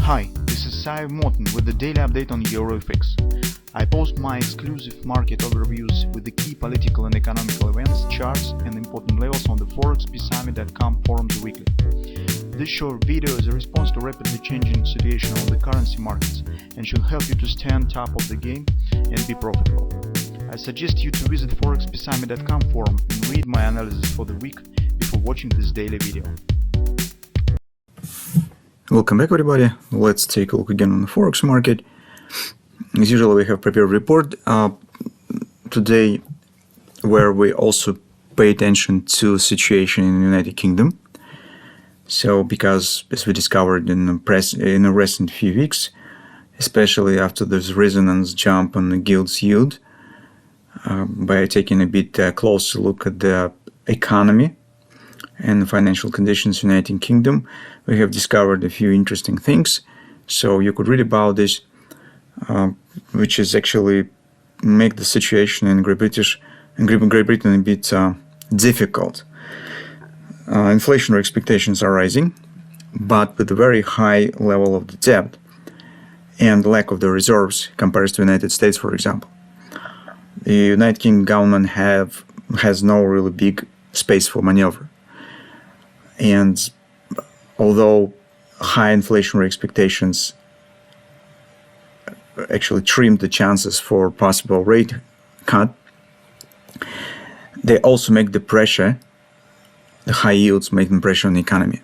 Hi, this is Sive Morten with the daily update on EuroFX. I post my exclusive market overviews with the key political and economical events, charts and important levels on the ForexPeaceArmy.com forums weekly. This short video is a response to rapidly changing situation on the currency markets and should help you to stay on top of the game and be profitable. I suggest you to visit ForexPeaceArmy.com forum and read my analysis for the week before watching this daily video. Welcome back, everybody. Let's take a look again on the Forex market. As usual, we have prepared a report today where we also pay attention to the situation in the United Kingdom. So, because as we discovered in the recent few weeks, especially after this resonance jump on the gild's yield, by taking a bit closer look at the economy and the financial conditions in the United Kingdom, we have discovered a few interesting things. So you could read about this, which is actually make the situation in Great Britain a bit difficult. Inflationary expectations are rising, but with a very high level of the debt and lack of the reserves compared to the United States, for example. The United Kingdom government has no really big space for maneuver. And although high inflationary expectations actually trim the chances for possible rate cut, they also make the high yields making pressure on the economy.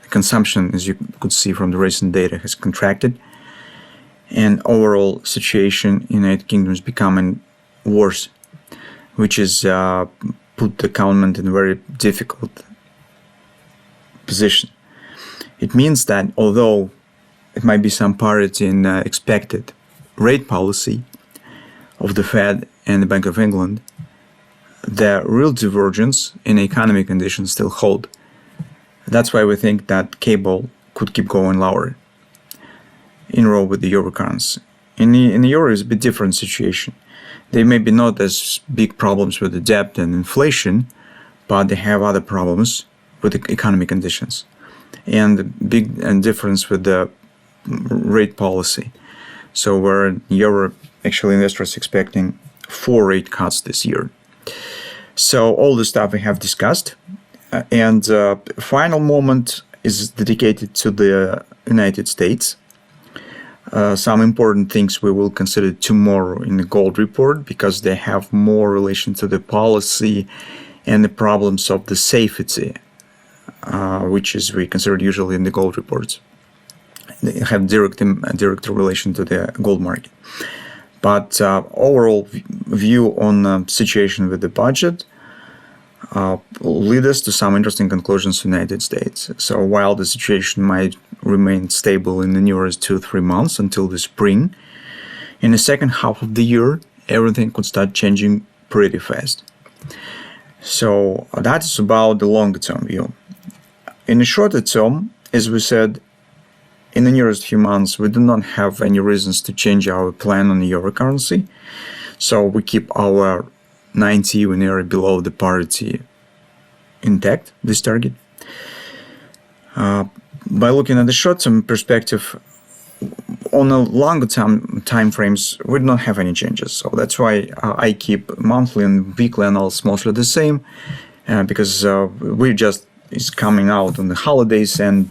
The consumption, as you could see from the recent data, has contracted, and overall situation in the United Kingdom is becoming worse, which is put the government in a very difficult position. It means that although it might be some parity in expected rate policy of the Fed and the Bank of England, the real divergence in economic conditions still hold. That's why we think that cable could keep going lower in row with the euro currency. In the euro is a bit different situation. They may be not as big problems with the debt and inflation, but they have other problems with the economic conditions and the big difference with the rate policy. So where in euro, actually investors expecting 4 rate cuts this year. So all the stuff we have discussed, and final moment is dedicated to the United States. Some important things we will consider tomorrow in the gold report, because they have more relation to the policy and the problems of the safety, which is we consider usually in the gold reports. They have direct relation to the gold market. But overall view on the situation with the budget lead us to some interesting conclusions in the United States. So while the situation might remain stable in the nearest 2-3 months until the spring, in the second half of the year, everything could start changing pretty fast. So that's about the longer term view. In the shorter term, as we said, in the nearest few months, we do not have any reasons to change our plan on the euro currency. So we keep our 90 even area below the parity intact, this target. By looking at the short-term perspective, on a longer time frames, we do not have any changes. So that's why I keep monthly and weekly analysis mostly the same, because we just is coming out on the holidays, and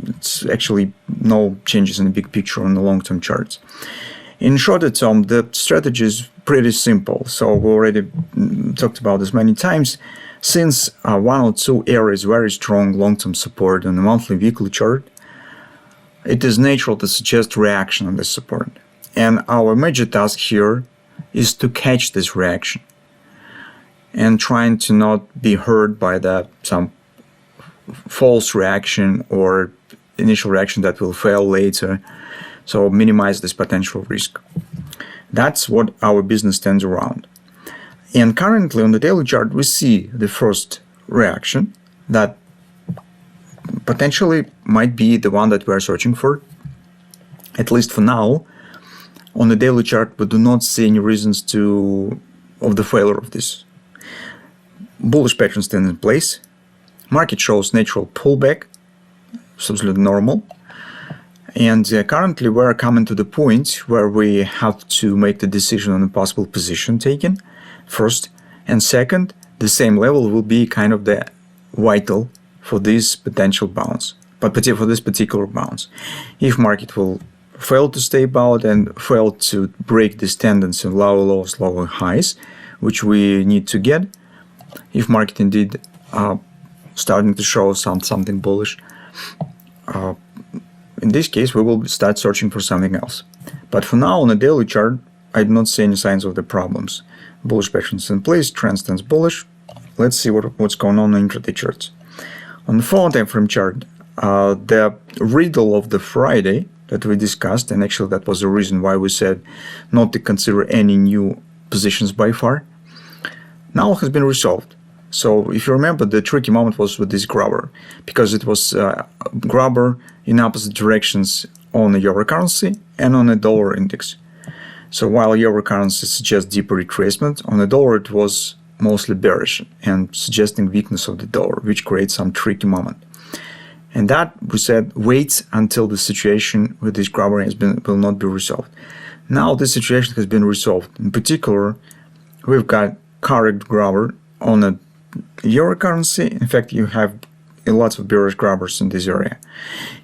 it's actually no changes in the big picture on the long-term charts. In shorter term, the strategy is pretty simple. So we already talked about this many times. Since one or two areas very strong long-term support on the monthly weekly chart, it is natural to suggest reaction on this support. And our major task here is to catch this reaction and trying to not be hurt by some false reaction or initial reaction that will fail later. So minimize this potential risk. That's what our business stands around. And currently on the daily chart, we see the first reaction that potentially might be the one that we are searching for. At least for now, on the daily chart, we do not see any reasons of the failure of this. Bullish pattern stands in place. Market shows natural pullback, absolutely normal. And currently we're coming to the point where we have to make the decision on a possible position taken first, and second, the same level will be kind of the vital for this potential bounce, but for this particular bounce. If market will fail to stay about and fail to break this tendency, lower lows, lower highs, which we need to get, if market indeed starting to show something bullish, in this case we will start searching for something else. But for now, on a daily chart, I do not see any signs of the problems. Bullish pattern is in place, trend stands bullish. Let's see what's going on in intraday charts. On the 4 time frame chart, the riddle of the Friday that we discussed, and actually that was the reason why we said not to consider any new positions by far, now has been resolved. So if you remember, the tricky moment was with this grabber, because it was grabber in opposite directions on the euro currency and on the dollar index. So while euro currency suggests deeper retracement, on the dollar it was mostly bearish and suggesting weakness of the dollar, which creates some tricky moment. And that, we said, waits until the situation with this grabber will not be resolved. Now the situation has been resolved. In particular, we've got correct grabber on a euro currency. In fact, you have lots of bearish grabbers in this area.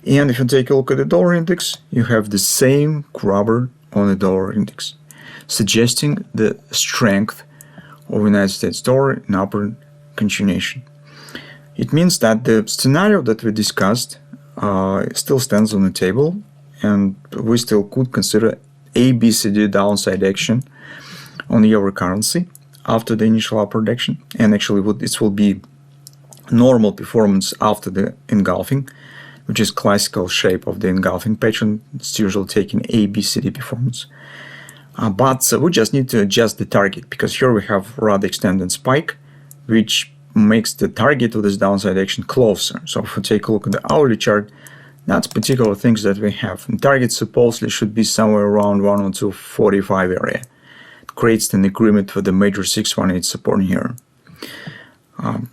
And if you take a look at the dollar index, you have the same grabber on the dollar index, suggesting the strength of United States dollar in upward continuation. It means that the scenario that we discussed still stands on the table, and we still could consider ABCD downside action on the euro currency after the initial upward action, and actually this will be normal performance after the engulfing, which is classical shape of the engulfing pattern. It's usually taking ABCD performance. But we just need to adjust the target, because here we have rather extended spike, which makes the target of this downside action closer. So if we take a look at the hourly chart, that's particular things that we have. And target supposedly should be somewhere around 102.45 area. It creates an agreement for the major 618 support here.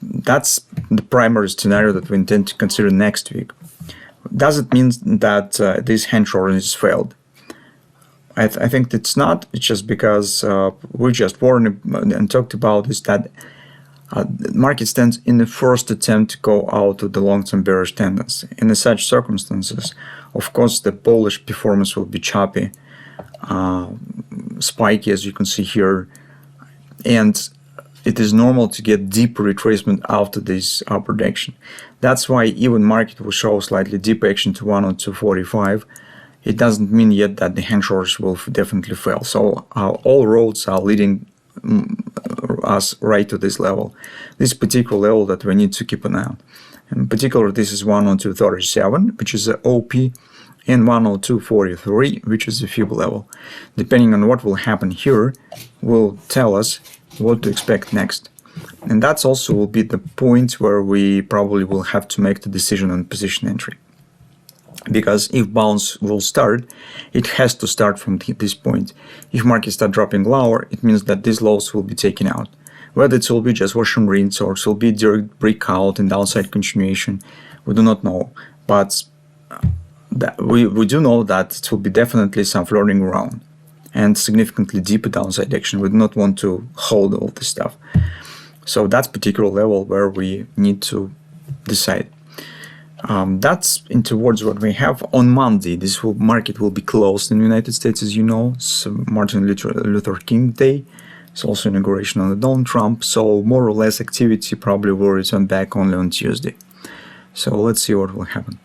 That's the primary scenario that we intend to consider next week. Does it mean that this hand shorting is failed? I think it's not. It's just because we just warned and talked about this, that the market stands in the first attempt to go out of the long-term bearish tendency. In such circumstances, of course, the bullish performance will be choppy, spiky, as you can see here, and it is normal to get deeper retracement after this upward action. That's why even market will show slightly deep action to 102.45. It doesn't mean yet that the hand shorts will definitely fail. So all roads are leading us right to this level, this particular level that we need to keep an eye on. In particular, this is 102.37, which is the OP, and 102.43, which is the FIB level. Depending on what will happen here, will tell us what to expect next. And that's also will be the point where we probably will have to make the decision on position entry. Because if bounce will start, it has to start from this point. If markets start dropping lower, it means that these lows will be taken out. Whether it will be just wash and rinse or it will be direct breakout and downside continuation, we do not know. But we do know that it will be definitely some flirting around and significantly deeper downside action. We do not want to hold all this stuff. So that's particular level where we need to decide. That's in towards what we have on Monday. This market will be closed in the United States, as you know. It's Martin Luther King Day. It's also inauguration on the Donald Trump. So more or less activity probably will return back only on Tuesday. So let's see what will happen.